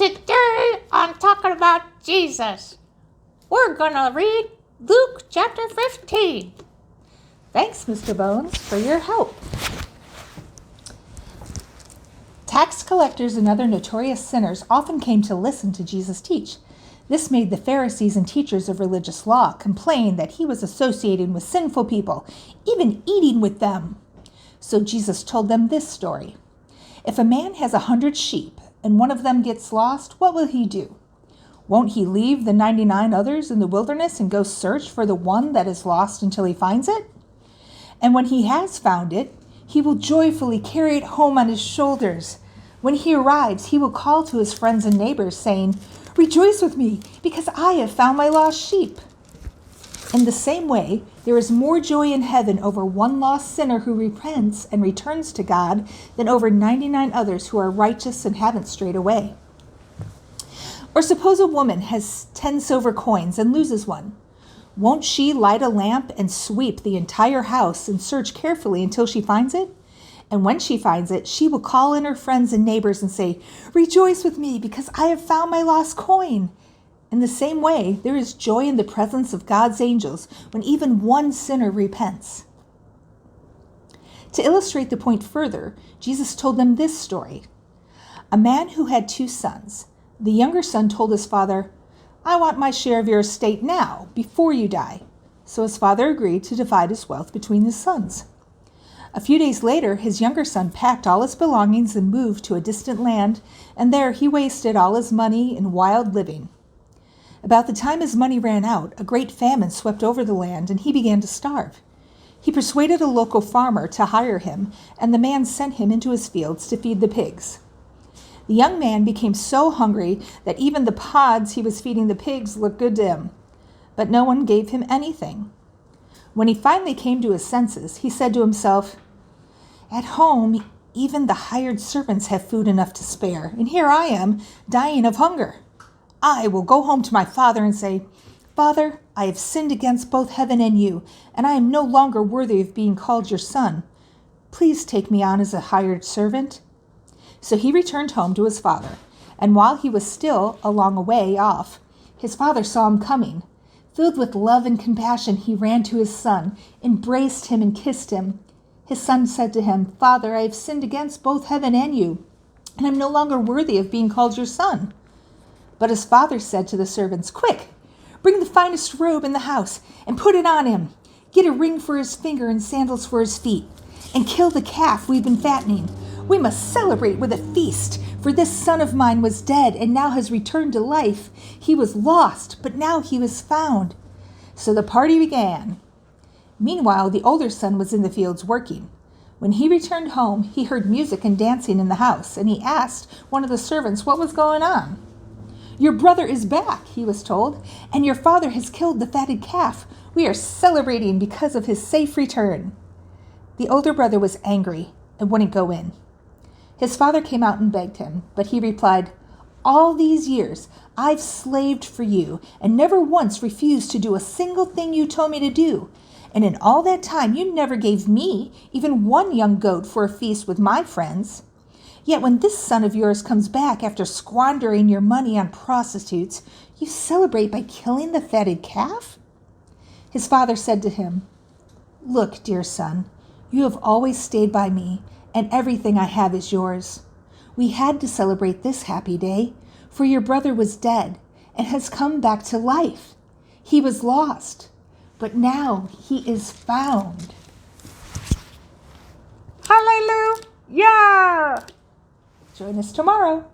Today I'm talking about Jesus. We're going to read Luke chapter 15. Thanks, Mr. Bones, for your help. Tax collectors and other notorious sinners often came to listen to Jesus teach. This made the Pharisees and teachers of religious law complain that he was associating with sinful people, even eating with them. So Jesus told them this story. If a man has 100 sheep and one of them gets lost, what will he do? Won't he leave the 99 others in the wilderness and go search for the one that is lost until he finds it? And when he has found it, he will joyfully carry it home on his shoulders. When he arrives, he will call to his friends and neighbors, saying, "Rejoice with me, because I have found my lost sheep." In the same way, there is more joy in heaven over one lost sinner who repents and returns to God than over 99 others who are righteous and haven't strayed away. Or suppose a woman has 10 silver coins and loses one. Won't she light a lamp and sweep the entire house and search carefully until she finds it? And when she finds it, she will call in her friends and neighbors and say, "Rejoice with me, because I have found my lost coin." In the same way, there is joy in the presence of God's angels when even one sinner repents. To illustrate the point further, Jesus told them this story. A man who had 2 sons. The younger son told his father, "I want my share of your estate now, before you die." So his father agreed to divide his wealth between his sons. A few days later, his younger son packed all his belongings and moved to a distant land, and there he wasted all his money in wild living. About the time his money ran out, a great famine swept over the land, and he began to starve. He persuaded a local farmer to hire him, and the man sent him into his fields to feed the pigs. The young man became so hungry that even the pods he was feeding the pigs looked good to him, but no one gave him anything. When he finally came to his senses, he said to himself, "At home, even the hired servants have food enough to spare, and here I am, dying of hunger. I will go home to my father and say, 'Father, I have sinned against both heaven and you, and I am no longer worthy of being called your son. Please take me on as a hired servant.'" So he returned home to his father, and while he was still a long way off, his father saw him coming. Filled with love and compassion, he ran to his son, embraced him, and kissed him. His son said to him, "Father, I have sinned against both heaven and you, and I am no longer worthy of being called your son." But his father said to the servants, "Quick, bring the finest robe in the house and put it on him. Get a ring for his finger and sandals for his feet, and kill the calf we've been fattening. We must celebrate with a feast, for this son of mine was dead and now has returned to life. He was lost, but now he was found." So the party began. Meanwhile, the older son was in the fields working. When he returned home, he heard music and dancing in the house, and he asked one of the servants what was going on. "Your brother is back," he was told, "and your father has killed the fatted calf. We are celebrating because of his safe return." The older brother was angry and wouldn't go in. His father came out and begged him, but he replied, "All these years I've slaved for you and never once refused to do a single thing you told me to do. And in all that time you never gave me even one young goat for a feast with my friends. Yet when this son of yours comes back after squandering your money on prostitutes, you celebrate by killing the fatted calf?" His father said to him, "Look, dear son, you have always stayed by me, and everything I have is yours. We had to celebrate this happy day, for your brother was dead and has come back to life. He was lost, but now he is found." Hallelujah! Join us tomorrow.